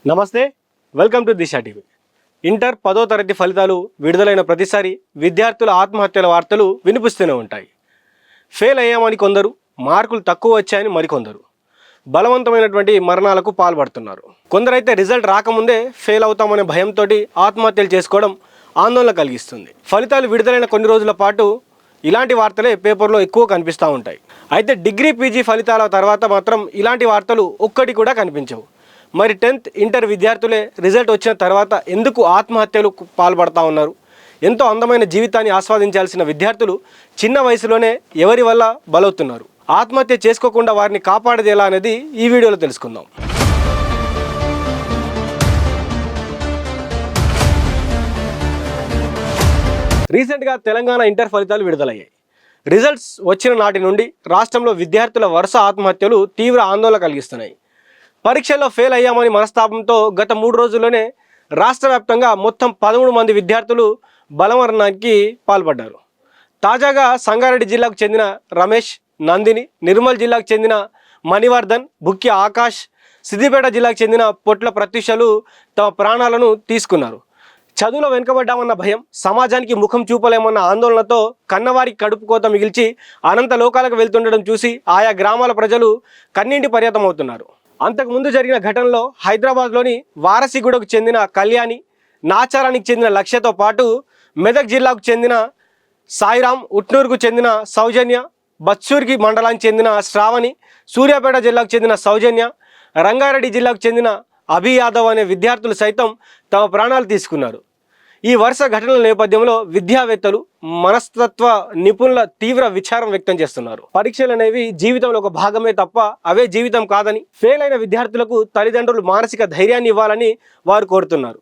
నమస్తే, welcome to Disha TV. Inter 10వ తరగతి ఫలితాలు విడుదలైన ప్రతిసారి విద్యార్థుల ఆత్మహత్యల వార్తలు వినిపిస్తూనే ఉంటాయి. ఫెయిల్ అయ్యామని కొందరు, మార్కులు తక్కువ వచ్చాయని మరికొందరు బలవంతమైనటువంటి మరణాలకు పాల్పడుతున్నారు. కొందరైతే రిజల్ట్ రాకముందే ఫెయిల్ అవుతామనే భయంతో ఆత్మహత్యలు చేసుకోవడం ఆందోళన కలిగిస్తుంది. ఫలితాలు విడుదలైన కొన్ని రోజుల పాటు ఇలాంటి వార్తలే పేపర్లో ఎక్కువ కనిపిస్తూ ఉంటాయి. అయితే డిగ్రీ, పీజీ ఫలితాల తర్వాత మాత్రం ఇలాంటి వార్తలు ఒక్కటి కూడా కనిపించవు. మరి 10th ఇంటర్ విద్యార్థులే రిజల్ట్ వచ్చిన తర్వాత ఎందుకు ఆత్మహత్యలు పాల్పడతా ఉన్నారు? ఎంతో అందమైన జీవితాన్ని ఆస్వాదించాల్సిన విద్యార్థులు చిన్న వయసులోనే ఎవరి వల్ల బలవుతున్నారు? ఆత్మహత్య చేసుకోకుండా వారిని కాపాడేది ఎలా అనేది ఈ వీడియోలో తెలుసుకుందాం. రీసెంట్గా తెలంగాణ ఇంటర్ ఫలితాలు విడుదలయ్యాయి. రిజల్ట్స్ వచ్చిన నాటి నుండి రాష్ట్రంలో విద్యార్థుల వరుస ఆత్మహత్యలు తీవ్ర ఆందోళన కలిగిస్తున్నాయి. పరీక్షల్లో ఫెయిల్ అయ్యామని మనస్తాపంతో గత 3 రోజుల్లోనే రాష్ట్ర వ్యాప్తంగా మొత్తం 13 మంది విద్యార్థులు బలమరణానికి పాల్పడ్డారు. తాజాగా సంగారెడ్డి జిల్లాకు చెందిన రమేష్, నందిని, నిర్మల్ జిల్లాకు చెందిన మణివర్ధన్, బుక్కి ఆకాష్, సిద్దిపేట జిల్లాకు చెందిన పొట్ల ప్రత్యూషలు తమ ప్రాణాలను తీసుకున్నారు. చదువులో వెనుకబడ్డామన్న భయం, సమాజానికి ముఖం చూపలేమన్న ఆందోళనతో కన్నవారికి కడుపు కోత మిగిల్చి అనంత లోకాలకు వెళ్తుండడం చూసి ఆయా గ్రామాల ప్రజలు కన్నీటి పర్యతమవుతున్నారు. అంతకుముందు జరిగిన ఘటనలో హైదరాబాద్లోని వారసిగూడకు చెందిన కళ్యాణి, నాచారానికి చెందిన లక్ష్యతో పాటు మెదక్ జిల్లాకు చెందిన సాయిరాం, ఉట్నూరుకు చెందిన సౌజన్య, బత్సూర్కి మండలానికి చెందిన శ్రావణి, సూర్యాపేట జిల్లాకు చెందిన సౌజన్య, రంగారెడ్డి జిల్లాకు చెందిన అభి యాదవ్ అనే విద్యార్థులు సైతం తమ ప్రాణాలు తీసుకున్నారు. ఈ వరుస ఘటనల నేపథ్యంలో విద్యావేత్తలు, మనస్తత్వ నిపుణుల తీవ్ర విచారం వ్యక్తం చేస్తున్నారు. పరీక్షలు అనేవి జీవితంలో ఒక భాగమే తప్ప అవే జీవితం కాదని, ఫెయిల్ అయిన విద్యార్థులకు తల్లిదండ్రులు మానసిక ధైర్యాన్ని ఇవ్వాలని వారు కోరుతున్నారు.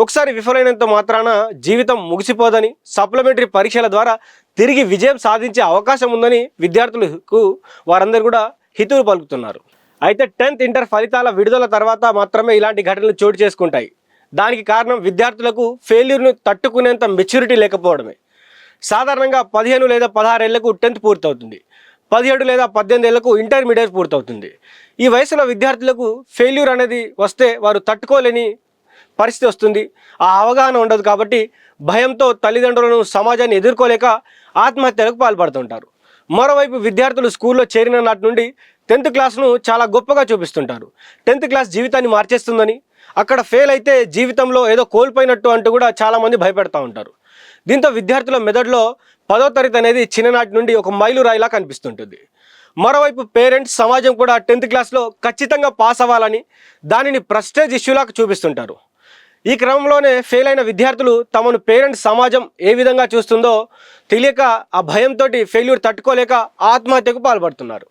ఒకసారి విఫలైనంత మాత్రాన జీవితం ముగిసిపోదని, సప్లిమెంటరీ పరీక్షల ద్వారా తిరిగి విజయం సాధించే అవకాశం ఉందని విద్యార్థులకు వారందరూ కూడా హితవు పలుకుతున్నారు. అయితే 10th ఇంటర్ ఫలితాల విడుదల తర్వాత మాత్రమే ఇలాంటి ఘటనలు చోటు చేసుకుంటాయి. దానికి కారణం విద్యార్థులకు ఫెయిల్యూర్ను తట్టుకునేంత మెచ్యూరిటీ లేకపోవడమే. సాధారణంగా 15 లేదా 16 ఏళ్లకు 10th పూర్తవుతుంది. 17 లేదా 18 ఏళ్లకు ఇంటర్మీడియట్ పూర్తవుతుంది. ఈ వయసులో విద్యార్థులకు ఫెయిల్యూర్ అనేది వస్తే వారు తట్టుకోలేని పరిస్థితి వస్తుంది. ఆ అవగాహన ఉండదు కాబట్టి భయంతో తల్లిదండ్రులను, సమాజాన్ని ఎదుర్కోలేక ఆత్మహత్యలకు పాల్పడుతుంటారు. మరోవైపు విద్యార్థులు స్కూల్లో చేరిన నాటి నుండి 10th క్లాస్ను చాలా గొప్పగా చూపిస్తుంటారు. 10th క్లాస్ జీవితాన్ని మార్చేస్తుందని, అక్కడ ఫెయిల్ అయితే జీవితంలో ఏదో కోల్పోయినట్టు అంటూ కూడా చాలామంది భయపెడతా ఉంటారు. దీంతో విద్యార్థుల మెదడులో 10వ తరగతి అనేది చిన్ననాటి నుండి ఒక మైలురాయిలా కనిపిస్తుంటుంది. మరోవైపు పేరెంట్స్, సమాజం కూడా 10th క్లాస్లో ఖచ్చితంగా పాస్ అవ్వాలని దానిని ప్రెస్టేజ్ ఇష్యూలాగా చూపిస్తుంటారు. ఈ క్రమంలోనే ఫెయిల్ అయిన విద్యార్థులు తమను పేరెంట్స్, సమాజం ఏ విధంగా చూస్తుందో తెలియక ఆ భయంతో ఫెయిల్యూర్ తట్టుకోలేక ఆత్మహత్యకు పాల్పడుతున్నారు.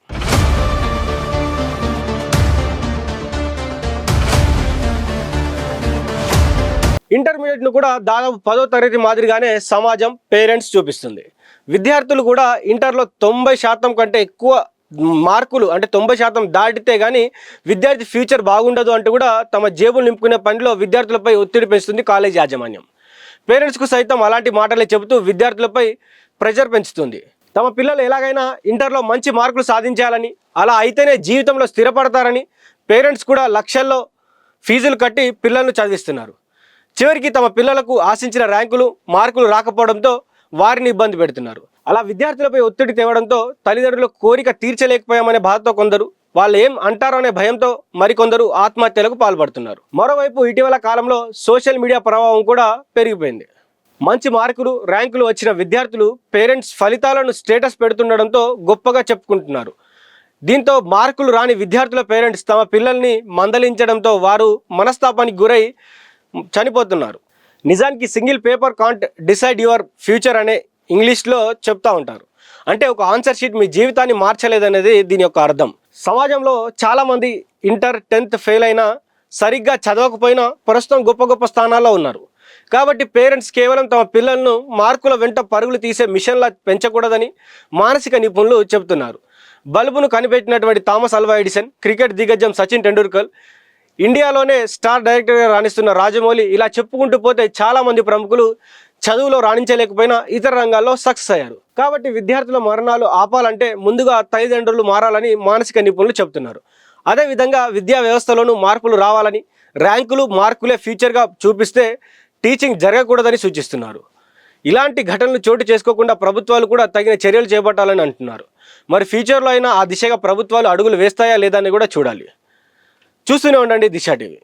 ఇంటర్మీడియట్ను కూడా దాదాపు 10వ తరగతి మాదిరిగానే సమాజం, పేరెంట్స్ చూపిస్తుంది. విద్యార్థులు కూడా ఇంటర్లో 90% కంటే ఎక్కువ మార్కులు, అంటే 90% దాటితే కానీ విద్యార్థి ఫ్యూచర్ బాగుండదు అంటూ కూడా తమ జేబులు నింపుకునే పనిలో విద్యార్థులపై ఒత్తిడి పెంచుతుంది కాలేజ్ యాజమాన్యం. పేరెంట్స్కు సైతం అలాంటి మాటలే చెబుతూ విద్యార్థులపై ప్రెషర్ పెంచుతుంది. తమ పిల్లలు ఎలాగైనా ఇంటర్లో మంచి మార్కులు సాధించాలని, అలా అయితేనే జీవితంలో స్థిరపడతారని పేరెంట్స్ కూడా లక్షల్లో ఫీజులు కట్టి పిల్లలను చదివిస్తున్నారు. చివరికి తమ పిల్లలకు ఆశించిన ర్యాంకులు, మార్కులు రాకపోవడంతో వారిని ఇబ్బంది పెడుతున్నారు. అలా విద్యార్థులపై ఒత్తిడి తేవడంతో తల్లిదండ్రుల కోరిక తీర్చలేకపోయామనే బాధతో కొందరు, వాళ్ళు ఏం అంటారో అనే భయంతో మరికొందరు ఆత్మహత్యలకు పాల్పడుతున్నారు. మరోవైపు ఇటీవల కాలంలో సోషల్ మీడియా ప్రభావం కూడా పెరిగిపోయింది. మంచి మార్కులు, ర్యాంకులు వచ్చిన విద్యార్థులు పేరెంట్స్ ఫలితాలను స్టేటస్ పెడుతుండడంతో గొప్పగా చెప్పుకుంటున్నారు. దీంతో మార్కులు రాని విద్యార్థుల పేరెంట్స్ తమ పిల్లల్ని మందలించడంతో వారు మనస్తాపానికి గురై చనిపోతున్నారు. నిజానికి single paper can't decide your future అనే ఇంగ్లీష్లో చెప్తా ఉంటారు. అంటే ఒక ఆన్సర్ షీట్ మీ జీవితాన్ని మార్చలేదనేది దీని యొక్క అర్థం. సమాజంలో చాలామంది ఇంటర్, 10th ఫెయిల్ అయినా, సరిగ్గా చదవకపోయినా ప్రస్తుతం గొప్ప గొప్ప స్థానాల్లో ఉన్నారు. కాబట్టి పేరెంట్స్ కేవలం తమ పిల్లలను మార్కుల వెంట పరుగులు తీసే మిషన్లా పెంచకూడదని మానసిక నిపుణులు చెబుతున్నారు. బల్బును కనిపెట్టినటువంటి థామస్ అల్వా ఎడిసన్, క్రికెట్ దిగ్గజం సచిన్ టెండూల్కర్, ఇండియాలోనే స్టార్ డైరెక్టర్గా రాణిస్తున్న రాజమౌళి, ఇలా చెప్పుకుంటూ పోతే చాలామంది ప్రముఖులు చదువులో రాణించలేకపోయినా ఇతర రంగాల్లో సక్సెస్ అయ్యారు. కాబట్టి విద్యార్థుల మరణాలు ఆపాలంటే ముందుగా తల్లిదండ్రులు మారాలని మానసిక నిపుణులు చెబుతున్నారు. అదేవిధంగా విద్యా వ్యవస్థలోనూ మార్పులు రావాలని, ర్యాంకులు మార్కులే ఫ్యూచర్గా చూపిస్తే టీచింగ్ జరగకూడదని సూచిస్తున్నారు. ఇలాంటి ఘటనలు చోటు చేసుకోకుండా ప్రభుత్వాలు కూడా తగిన చర్యలు చేపట్టాలని అంటున్నారు. మరి ఫ్యూచర్లో అయినా ఆ దిశగా ప్రభుత్వాలు అడుగులు వేస్తాయా లేదా అని కూడా చూడాలి. చూస్తూనే ఉండండి దిశ టీవీ.